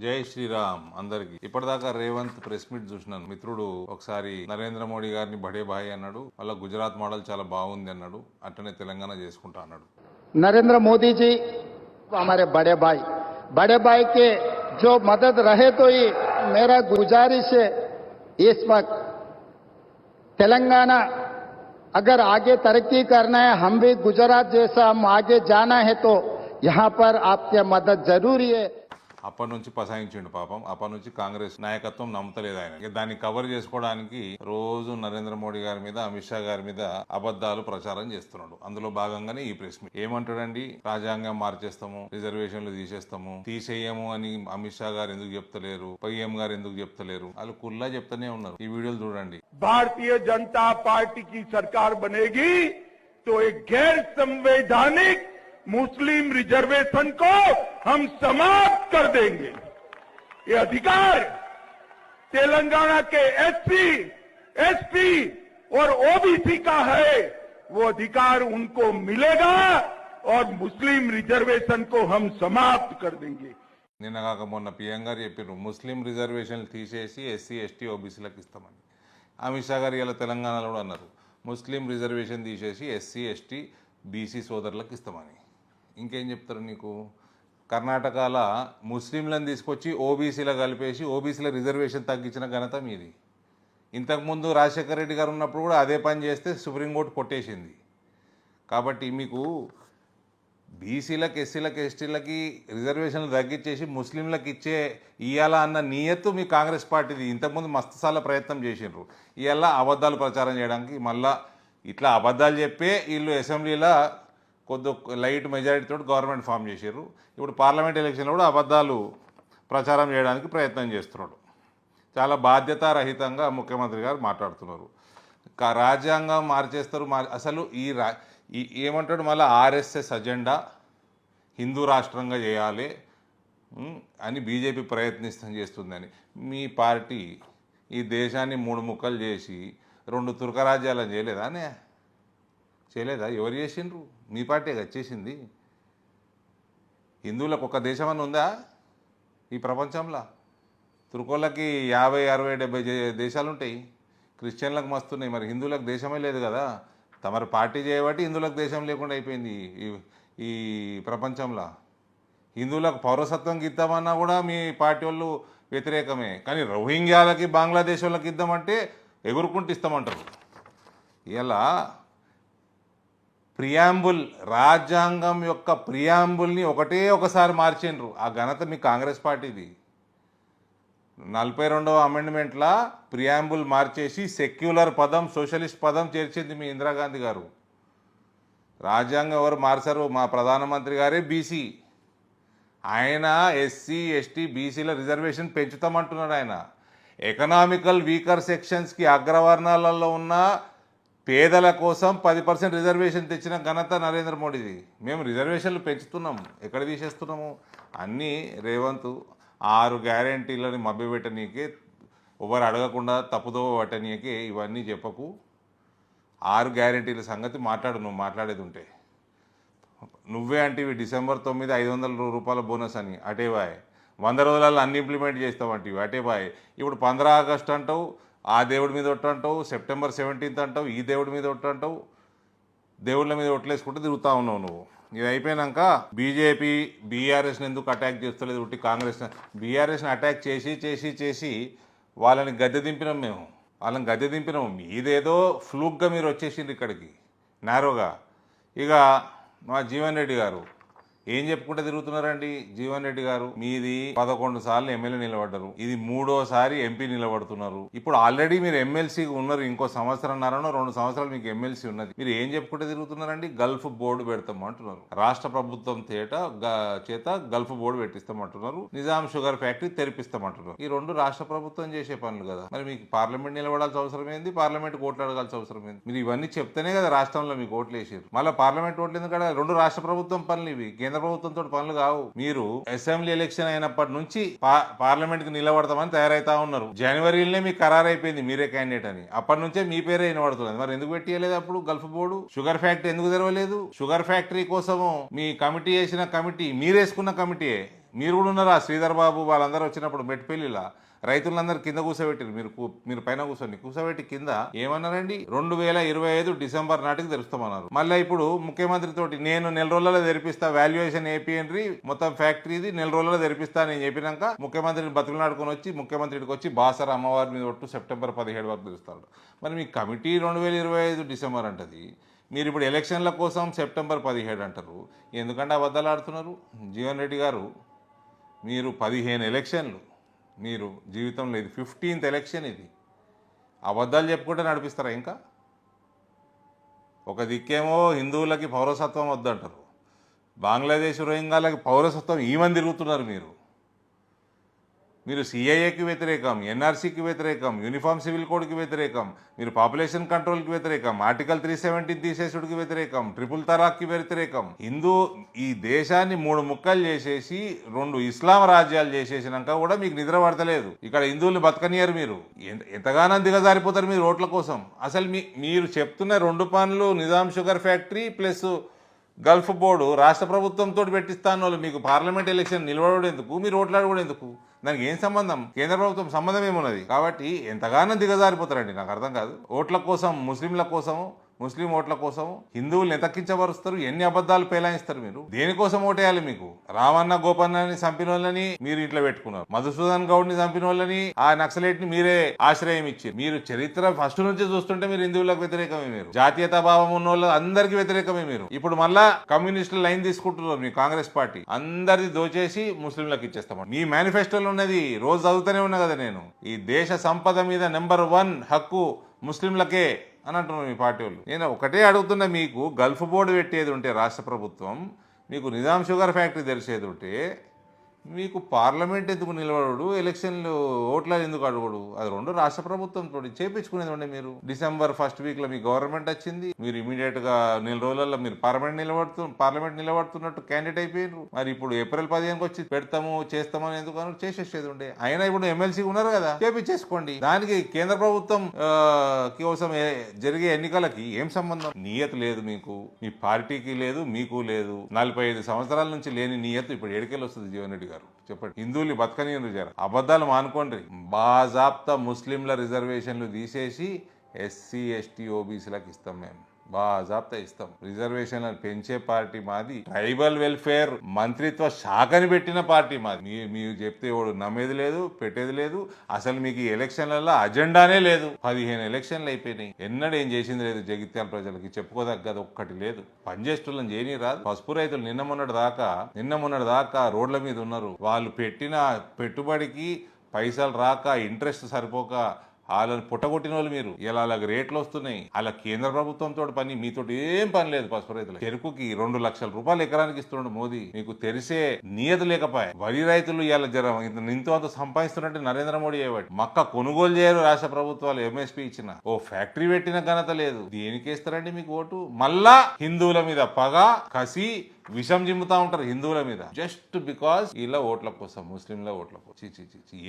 జై శ్రీరామ్ అందరికి. ఇప్పటిదాకా రేవంత్ ప్రెస్ మీట్ చూసినాను. మిత్రుడు ఒకసారి నరేంద్ర మోడీ గారిని బడే భాయ్ అన్నాడు, మళ్ళీ గుజరాత్ మోడల్ చాలా బాగుంది అన్నాడు, అట్టనే తెలంగాణ చేసుకుంటా అన్నాడు. नरेंद्र मोदी जी हमारे बड़े भाई के जो मदद रहे तो ही मेरा गुजारिश है इस वक्त तेलंगाना अगर आगे तरक्की करना है, हम भी गुजरात जैसा हम आगे जाना है तो यहाँ पर आपके मदद जरूरी है. అప్పటి నుంచి పసాయించిండు పాపం. అప్పటి నుంచి కాంగ్రెస్ నాయకత్వం నమ్మతలేదు ఆయన. దాన్ని కవర్ చేసుకోవడానికి రోజు నరేంద్ర మోడీ గారి మీద, అమిత్ షా గారి మీద అబద్ధాలు ప్రచారం చేస్తున్నాడు. అందులో భాగంగానే ఈ ప్రెస్ మీట్. ఏమంటాడండి, రాజ్యాంగం మార్చేస్తాము, రిజర్వేషన్లు తీసేయము అని అమిత్ షా గారు ఎందుకు చెప్తలేరు, పీఎం గారు ఎందుకు చెప్తలేరు? వాళ్ళు కుల్లా చెప్తూనే ఉన్నారు. ఈ వీడియోలు చూడండి. भारतीय जनता पार्टी की सरकार बनेगी तो एक गैर संवैधानिक मुस्लिम रिजर्वेशन को हम समाप्त कर देंगे. ये अधिकार तेलंगाना के एससी, एसटी और ओबीसी का है. वो अधिकार उनको मिलेगा और मुस्लिम रिजर्वेशन को हम समाप्त कर देंगे. నిన్న కాక మొన్న పీఎం గారు చెప్పారు, ముస్లిం రిజర్వేషన్లు తీసేసి ఎస్సీ, ఎస్టీ, ఓబీసీలకు ఇస్తామని. అమిత్ షా గారు ఇలా తెలంగాణలో కూడా అన్నారు, ముస్లిం రిజర్వేషన్ తీసేసి ఎస్సీ, ఎస్టీ, బీసీ సోదరులకు ఇస్తామని. ఇంకేం చెప్తారు నీకు? కర్ణాటకలో ముస్లింలను తీసుకొచ్చి ఓబీసీలో కలిపేసి ఓబీసీల రిజర్వేషన్ తగ్గించిన ఘనత మీది. ఇంతకుముందు రాజశేఖర రెడ్డి గారు ఉన్నప్పుడు కూడా అదే పని చేస్తే సుప్రీంకోర్టు కొట్టేసింది. కాబట్టి మీకు బీసీలకు, ఎస్సీలకు, ఎస్టీలకి రిజర్వేషన్లు తగ్గించేసి ముస్లింలకు ఇయ్యాలా అన్న నియత్తు మీ కాంగ్రెస్ పార్టీది. ఇంతకుముందు మస్తుసార్లు ప్రయత్నం చేసిండ్రు. ఇవాళ అబద్ధాలు ప్రచారం చేయడానికి మళ్ళా ఇట్లా అబద్ధాలు చెప్పే వీళ్ళు అసెంబ్లీలో కొద్ది లైట్ మెజారిటీతో గవర్నమెంట్ ఫామ్ చేశారు. ఇప్పుడు పార్లమెంట్ ఎలక్షన్లో కూడా అబద్ధాలు ప్రచారం చేయడానికి ప్రయత్నం చేస్తున్నాడు. చాలా బాధ్యతారహితంగా ముఖ్యమంత్రి గారు మాట్లాడుతున్నారు. రాజ్యాంగం మార్చేస్తారు. అసలు ఈ ఏమంటాడు, మళ్ళీ ఆర్ఎస్ఎస్ అజెండా హిందూ రాష్ట్రంగా చేయాలి అని బీజేపీ చేస్తుందని. మీ పార్టీ ఈ దేశాన్ని 3 ముక్కలు చేసి 2 తుర్క రాజ్యాలను చేయలేదా? ఎవరు చేసిండ్రు? మీ పార్టీ వచ్చేసింది. హిందువులకు ఒక దేశం అని ఉందా ఈ ప్రపంచంలో? తుర్కోళ్ళకి 50, 60, 70 దేశాలు ఉంటాయి. క్రిస్టియన్లకు మస్తున్నాయి. మరి హిందువులకు దేశమే లేదు కదా. తమరు పార్టీ చేయబట్టి హిందువులకు దేశం లేకుండా అయిపోయింది ఈ ప్రపంచంలో. హిందువులకు పౌరసత్వం ఇద్దామన్నా కూడా మీ పార్టీ వాళ్ళు వ్యతిరేకమే. కానీ రోహింగ్యాలకి, బంగ్లాదేశ్ వాళ్ళకి ఇద్దామంటే ఎగురుకుంటూ ఇస్తామంటారు. ఇలా ప్రియాంబుల్, రాజ్యాంగం యొక్క ప్రియాంబుల్ని ఒకసారి మార్చిండ్రు. ఆ ఘనత మీ కాంగ్రెస్ పార్టీది. 42వ అమెండ్మెంట్లా ప్రియాంబుల్ మార్చేసి సెక్యులర్ పదం, సోషలిస్ట్ పదం చేర్చింది మీ ఇందిరాగాంధీ గారు. రాజ్యాంగం ఎవరు మార్చారు? మా ప్రధానమంత్రి గారే బీసీ. ఆయన ఎస్సీ, ఎస్టీ, బీసీల రిజర్వేషన్ పెంచుతామంటున్నాడు. ఆయన ఎకనామికల్ వీకర్ సెక్షన్స్కి, అగ్రవర్ణాలలో ఉన్న పేదల కోసం 10% రిజర్వేషన్ తెచ్చిన ఘనత నరేంద్ర మోడీది. మేము రిజర్వేషన్లు పెంచుతున్నాము, ఎక్కడ తీసేస్తున్నాము? అన్నీ రేవంత్ 6 గ్యారెంటీలని మభ్యపెట్టనీకే, ఎవరు అడగకుండా తప్పుదో పట్టనీకే ఇవన్నీ చెప్పకు. 6 గ్యారెంటీల సంగతి మాట్లాడు. నువ్వు మాట్లాడేది ఉంటే నువ్వే అంటే December 9 500 రూపాయల బోనస్ అని అటేబాయ్. 100 రోజులలో అన్ని ఇంప్లిమెంట్ చేస్తామంటివి అటేబాయ్. ఇప్పుడు 15 ఆగస్టు అంటావు, ఆ దేవుడి మీద ఒట్టు అంటావు, September 17 అంటావు, ఈ దేవుడి మీద ఒట్టు అంటావు, దేవుళ్ళ మీద ఒట్లేసుకుంటూ తిరుగుతూ ఉన్నావు నువ్వు. ఇది అయిపోయినాక బీజేపీ బీఆర్ఎస్ని ఎందుకు అటాక్ చేస్తలేదు? ఉట్టి కాంగ్రెస్ బీఆర్ఎస్ని అటాక్ చేసి వాళ్ళని గద్దె దింపినాం. వాళ్ళని గద్దె దింపినాము. మీదేదో ఫ్లూక్గా మీరు వచ్చేసిండ్రు ఇక్కడికి నేరోగా. ఇక మా జీవన్ రెడ్డి గారు ఏం చెప్పుకుంటే తిరుగుతున్నారండి? జీవన్ రెడ్డి గారు మీది 11 సార్లు ఎమ్మెల్యే నిలబడ్డారు, ఇది 3వసారి ఎంపీ నిలబడుతున్నారు. ఇప్పుడు ఆల్రెడీ మీరు ఎమ్మెల్సీ ఉన్నారు. ఇంకో 1.5 సంవత్సరాలు 2 సంవత్సరాలు మీకు ఎమ్మెల్సీ ఉన్నది. మీరు ఏం చెప్పుకుంటే తిరుగుతున్నారండి? Gulf board పెడతామంటున్నారు. రాష్ట్ర ప్రభుత్వం చేత గల్ఫ్ బోర్డు పెట్టిస్తామంటున్నారు. నిజాం షుగర్ ఫ్యాక్టరీ తెరిపిస్తామంటున్నారు. ఈ 2 రాష్ట్ర ప్రభుత్వం చేసే పనులు కదా. మరి మీకు పార్లమెంట్ నిలబడాల్సిన అవసరం ఏంది? పార్లమెంట్ ఓట్లు అడగాల్సిన అవసరం ఏంది? మీరు ఇవన్నీ చెప్తేనే కదా రాష్ట్రంలో మీకు ఓట్లు వేసారు. మళ్ళీ పార్లమెంట్ ఓట్లు ఎందుకంటే 2 రాష్ట్ర ప్రభుత్వం పనులు ఇవి, కేంద్ర ప్రభుత్వంతో పనులు కావు. మీరు అసెంబ్లీ ఎలక్షన్ అయినప్పటి నుంచి పార్లమెంట్ కి నిలబడతామని తయారైతా ఉన్నారు. జనవరిలోనే మీకు ఖరారు అయిపోయింది మీరే క్యాండిడేట్ అని. అప్పటి నుంచే మీ పేరే వినబడుతుంది. మరి ఎందుకు పెట్టియలేదు అప్పుడు గల్ఫ్ బోర్డు? షుగర్ ఫ్యాక్టరీ ఎందుకు తెరవలేదు? షుగర్ ఫ్యాక్టరీ కోసము మీ కమిటీ వేసిన కమిటీ, మీరేసుకున్న కమిటీయే మీరు కూడా ఉన్నారా? శ్రీధర్ బాబు వాళ్ళందరూ వచ్చినప్పుడు మెట్టిపల్లిలా రైతులందరూ కింద కూర్చోబెట్టారు, మీరు పైన కూర్చోబెట్టి కింద ఏమన్నారండి? 2025 డిసెంబర్ నాటికి తెరుస్తామన్నారు. మళ్ళీ ఇప్పుడు ముఖ్యమంత్రి తోటి నేను నెల రోజులలో తెరిపిస్తా, వాల్యుయేషన్ ఏపీఎన్రీ మొత్తం ఫ్యాక్టరీది నెల రోజులలో తెరిపిస్తా అని చెప్పినాక ముఖ్యమంత్రిని బతుకులాడుకొని వచ్చి ముఖ్యమంత్రికి వచ్చి బాసర అమ్మవారి మీద ఒట్టు సెప్టెంబర్ 17 వరకు తెరుస్తాడు. మరి మీ కమిటీ 2025 డిసెంబర్ అంటది, మీరు ఇప్పుడు ఎలక్షన్ల కోసం సెప్టెంబర్ 17 అంటారు. ఎందుకంటే అబద్ధాలు ఆడుతున్నారు జీవన్ రెడ్డి గారు? మీరు 15 ఎలక్షన్లు, మీరు జీవితంలో ఇది 15th ఎలక్షన్, ఇది అబద్ధాలు చెప్పుకుంటే నడిపిస్తారా? ఇంకా ఒక దిక్కేమో హిందువులకి పౌరసత్వం వద్దంటారు, బంగ్లాదేశ్ రోహింగాలకి పౌరసత్వం ఈమని తిరుగుతున్నారు. మీరు సిఐఏకి వ్యతిరేకం, ఎన్ఆర్సీకి వ్యతిరేకం, యూనిఫామ్ సివిల్ కోడ్కి వ్యతిరేకం, మీరు పాపులేషన్ కంట్రోల్కి వ్యతిరేకం, ఆర్టికల్ 370 తీసేసుడికి వ్యతిరేకం, ట్రిపుల్ తలాక్కి వ్యతిరేకం. ఈ దేశాన్ని 3 ముక్కలు చేసేసి 2 ఇస్లాం రాజ్యాలు చేసేసినాక కూడా మీకు నిద్ర పడతలేదు. ఇక్కడ హిందువుల్ని బతకనియరు. మీరు ఎంతగానో దిగజారిపోతారు మీరు ఓట్ల కోసం. అసలు మీరు చెప్తున్న 2 పనులు Nizam sugar factory plus Gulf board రాష్ట్ర ప్రభుత్వంతో పెట్టిస్తాను వాళ్ళు. మీకు పార్లమెంట్ ఎలక్షన్ నిలబడడం ఎందుకు? మీరు ఓట్లాడడం ఎందుకు? దానికి ఏం సంబంధం? కేంద్ర ప్రభుత్వం సంబంధం ఏమున్నది? కాబట్టి ఎంతగానో దిగజారిపోతారండి, నాకు అర్థం కాదు. ఓట్ల కోసం, ముస్లింల కోసం, ముస్లిం ఓట్ల కోసం హిందువుల్ని ఎంత కించపరుస్తారు, ఎన్ని అబద్ధాలు పేలాయిస్తారు. మీరు దేనికోసం ఓటేయాలి? మీకు రామన్న గోపన్నని చంపిన వాళ్ళని మీరు ఇంట్లో పెట్టుకున్నారు, మధుసూదన్ గౌడ్ ని చంపిన వాళ్ళని, ఆ నక్సలైట్ ని మీరే ఆశ్రయం ఇచ్చారు. మీరు చరిత్ర ఫస్ట్ నుంచి చూస్తుంటే మీరు హిందువులకు వ్యతిరేకమే, మీరు జాతీయతా భావం ఉన్న వాళ్ళు అందరికి వ్యతిరేకమే. మీరు ఇప్పుడు మళ్ళా కమ్యూనిస్టుల లైన్ తీసుకుంటున్నారు. మీ కాంగ్రెస్ పార్టీ అందరిది దోచేసి ముస్లింలకు ఇచ్చేస్తాం. మీ మేనిఫెస్టోలో ఉన్నది రోజు చదువుతూనే ఉన్నా కదా నేను. ఈ దేశ సంపద మీద నెంబర్ 1 హక్కు ముస్లింలకే అని అంటున్నారు మీ పార్టీ వాళ్ళు. నేను ఒకటే అడుగుతున్నా, మీకు గల్ఫ్ బోర్డు పెట్టేది ఉంటే రాష్ట్ర ప్రభుత్వం, మీకు నిజాం షుగర్ ఫ్యాక్టరీ తెలిసేది ఉంటే, మీకు పార్లమెంట్ ఎందుకు నిలబడు, ఎలక్షన్లు ఓట్ల ఎందుకు అడగడు? అది 2 రాష్ట్ర ప్రభుత్వంతో చేపించుకునేది ఉండే. మీరు డిసెంబర్ 1st వీక్లో మీ గవర్నమెంట్ వచ్చింది, మీరు ఇమీడియట్ గా నెల రోజులలో మీరు పార్లమెంట్ నిలబడుతున్నట్టు క్యాండిడేట్ అయిపోయారు. మరి ఇప్పుడు ఏప్రిల్ 15కి వచ్చి చేస్తామని ఎందుకు అని చేసేసేది ఉండే. అయినా ఇప్పుడు ఎమ్మెల్సీ ఉన్నారు కదా, చేపించేసుకోండి. దానికి కేంద్ర ప్రభుత్వం కోసం జరిగే ఎన్నికలకి ఏం సంబంధం? నియత లేదు మీకు, మీ పార్టీకి లేదు, మీకు లేదు. 45 సంవత్సరాల నుంచి లేని నియత ఇప్పుడు ఎడికెళ్ళి వస్తుంది జీవన్ రెడ్డి గారు? చెప్పండి. హిందువులు బతకని జర అబద్ధాలు మానుకోండి. బాజాప్తా ముస్లింల రిజర్వేషన్లు తీసేసి ఎస్సీ ఎస్టీ ఓబీసీలకు ఇస్తాం. మేము బాజాప్తా ఇస్తాం. రిజర్వేషన్లను పెంచే పార్టీ మాది. ట్రైబల్ వెల్ఫేర్ మంత్రిత్వ శాఖని పెట్టిన పార్టీ మాది. మీరు చెప్తే ఎవడు నమ్మేది లేదు, పెట్టేది లేదు. అసలు మీకు ఈ ఎలక్షన్లలో అజెండానే లేదు. 15 ఎలక్షన్లు అయిపోయినాయి, ఎన్నడూ ఏం చేసింది లేదు. జగిత్యాల ప్రజలకి చెప్పుకోదగ్గది ఒక్కటి లేదు. పనిచేస్తులను చేయని రాదు. పసుపు రైతులు నిన్న మొన్నటి దాకా రోడ్ల మీద ఉన్నారు. వాళ్ళు పెట్టిన పెట్టుబడికి పైసలు రాక, ఇంట్రెస్ట్ సరిపోక వాళ్ళని పుట్టగొట్టిన వాళ్ళు మీరు. ఇలా అలాగ రేట్లు వస్తున్నాయి. అలా కేంద్ర ప్రభుత్వంతో పని, మీతో ఏం పని లేదు. పసుపు రైతులు చెరుకుకి 2 లక్షల రూపాయలు ఎకరానికి ఇస్తున్నాడు మోదీ. మీకు తెలిసే నియత లేకపోయా. వరి రైతులు ఇలా ఇంతో అంత సంపాదిస్తున్నట్టు నరేంద్ర మోడీ అయ్యాడు. మక్క కొనుగోలు చేయరు రాష్ట్ర ప్రభుత్వాలు, ఎంఎస్పీ ఇచ్చిన. ఓ ఫ్యాక్టరీ పెట్టిన ఘనత లేదు. దేనికేస్తారండి మీకు ఓటు? మళ్ళా హిందువుల మీద పగ, కసి, విషం జిమ్ముతా ఉంటారు హిందువుల మీద, జస్ట్ బికాస్ ఇలా ఓట్ల కోసం, ముస్లింల ఓట్ల కోసం.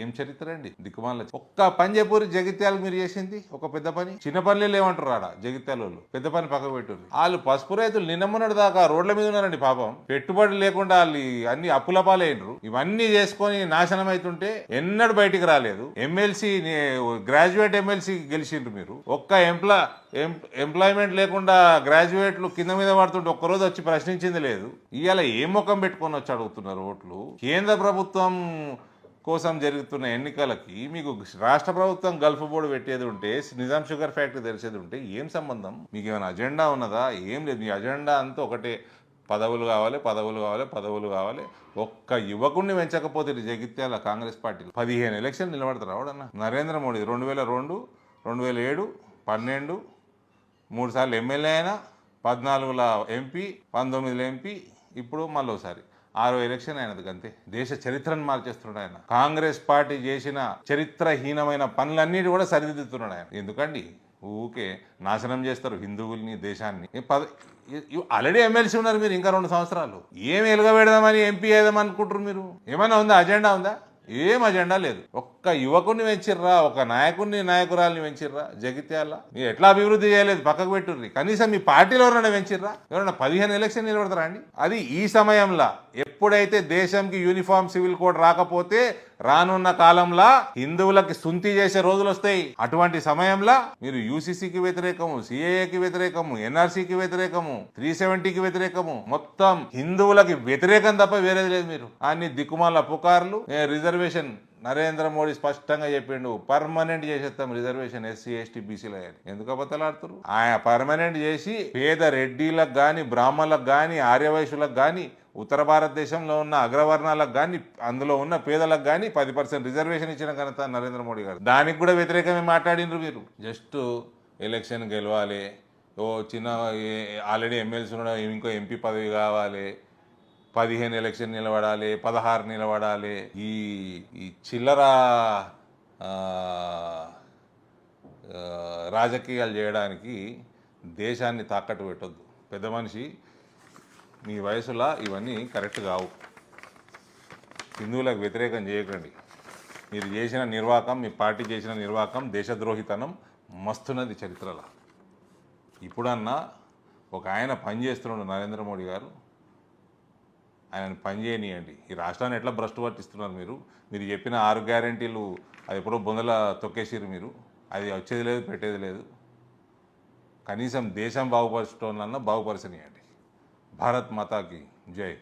ఏం చరిత్ర అండి దిక్కుమాల. ఒక్క పని చెప్పూరి జగిత్యాలకు మీరు చేసింది ఒక పెద్ద పని. చిన్న పనులు ఏమంటారు ఆడ జగిత్యాల వాళ్ళు? పెద్ద పని పక్క పెట్టారు. వాళ్ళు పసుపు రైతులు నిన్నమ్మన్నటి దాకా రోడ్ల మీద ఉన్నారండి పాపం. పెట్టుబడి లేకుండా వాళ్ళు అన్ని అప్పుల పాలైనరు. ఇవన్నీ చేసుకొని నాశనం అవుతుంటే ఎన్నడూ బయటికి రాలేదు. ఎమ్మెల్సీ, గ్రాడ్యుయేట్ ఎమ్మెల్సీ గెలిచిండ్రు మీరు. ఒక్క ఎంప్లాయ్మెంట్ లేకుండా గ్రాడ్యుయేట్లు కింద మీద పడుతుంటే ఒక్కరోజు వచ్చి ప్రశ్నించింది లేదు. ఇవాళ ఏ ముఖం పెట్టుకొని వచ్చి అడుగుతున్నారు ఓట్లు? కేంద్ర ప్రభుత్వం కోసం జరుగుతున్న ఎన్నికలకి మీకు రాష్ట్ర ప్రభుత్వం గల్ఫ్ బోర్డు పెట్టేది ఉంటే, నిజాం షుగర్ ఫ్యాక్టరీ తెలిసేది ఉంటే ఏం సంబంధం? మీకు ఏమైనా అజెండా ఉన్నదా? ఏం లేదు. మీ అజెండా అంతా ఒకటే, పదవులు కావాలి, పదవులు కావాలి, పదవులు కావాలి. ఒక్క యువకుడిని పెంచకపోతే జగిత్యాల కాంగ్రెస్ పార్టీ 15 ఎలక్షన్ నిలబడతారు రావడన్నా. నరేంద్ర మోడీ 2002, 2007, 12 3 సార్లు ఎమ్మెల్యే అయినా, 14లో ఎంపీ, 19లో ఎంపీ, ఇప్పుడు మళ్ళోసారి 6వ ఎలక్షన్ అయినది అంతే. దేశ చరిత్రను మార్చేస్తున్నాడు ఆయన. కాంగ్రెస్ పార్టీ చేసిన చరిత్రహీనమైన పనులన్నిటి కూడా సరిదిద్దుతున్నాడు ఆయన. ఎందుకండి ఊకే నాశనం చేస్తారు హిందువుల్ని, దేశాన్ని. ఆల్రెడీ ఎమ్మెల్సీ ఉన్నారు మీరు, ఇంకా 2 సంవత్సరాలు. ఏం ఎలుగబెడదామని ఎంపీ అయిదామనుకుంటారు మీరు? ఏమైనా ఉందా? అజెండా ఉందా? ఏం అజెండా లేదు. ఒక్క ఒక్క యువకుని పెంచిర్రా, ఒక నాయకురాల్ని పెంచిర్రా జగిత్యాల? మీరు ఎట్లా అభివృద్ధి చేయలేదు పక్కకు పెట్టుర్రి. కనీసం మీ పార్టీలో ఎవరైనా పెంచిర్రా? ఎవరైనా 15 ఎలక్షన్ నిలబడతారా అండి? అది ఈ సమయంలో ఎప్పుడైతే దేశంకి యూనిఫామ్ సివిల్ కోడ్ రాకపోతే రానున్న కాలంలో హిందువులకి సుంతి చేసే రోజులు వస్తాయి. అటువంటి సమయంలో మీరు యూసీసీకి వ్యతిరేకము, సిఏఏకి వ్యతిరేకము, ఎన్ఆర్సీకి వ్యతిరేకము, 370కి వ్యతిరేకము, మొత్తం హిందువులకి వ్యతిరేకం తప్ప వేరేది లేదు. మీరు అన్ని దిక్కుమాల పుకార్లు. రిజర్వేషన్ నరేంద్ర మోడీ స్పష్టంగా చెప్పిండు, పర్మనెంట్ చేసేస్తాం రిజర్వేషన్ ఎస్సీ ఎస్టీ బీసీలో. ఎందుకు అబద్ధాలాడుతున్నారు? ఆయన పర్మనెంట్ చేసి పేద రెడ్డిలకు కానీ, బ్రాహ్మణులకు కానీ, ఆర్యవైశ్యులకు కానీ, ఉత్తర భారతదేశంలో ఉన్న అగ్రవర్ణాలకు కానీ, అందులో ఉన్న పేదలకు కానీ 10% రిజర్వేషన్ ఇచ్చిన ఘనత నరేంద్ర మోడీ గారు. దానికి కూడా వ్యతిరేకమే మాట్లాడినరు మీరు. జస్ట్ ఎలక్షన్ గెలవాలి, ఓ చిన్న ఆల్రెడీ ఎమ్మెల్సీ ఉన్నాడు, ఇంకో ఎంపీ పదవి కావాలి, 15 ఎలక్షన్ నిలబడాలి, 16 నిలబడాలి. ఈ చిల్లర రాజకీయాలు చేయడానికి దేశాన్ని తాకట్టు పెట్టొద్దు. పెద్ద మనిషి, మీ వయసులో ఇవన్నీ కరెక్ట్ కావు. హిందువులకు వ్యతిరేకం చేయకండి. మీరు చేసిన నిర్వాకం, మీ పార్టీ చేసిన నిర్వాకం, దేశద్రోహితనం మస్తున్నది చరిత్రలో. ఇప్పుడన్నా ఒక ఆయన పనిచేస్తున్నాడు నరేంద్ర మోడీ గారు, ఆయనను పని చేయనియండి. ఈ రాష్ట్రాన్ని ఎట్లా భ్రష్టు పట్టిస్తున్నారు మీరు చెప్పిన 6 గ్యారెంటీలు అది ఎప్పుడో బొందల తొక్కేసిరు మీరు. అది వచ్చేది లేదు, పెట్టేది లేదు. కనీసం దేశం బాగుపరచడం బాగుపరచనియండి. భారత్ మాతాకి జై.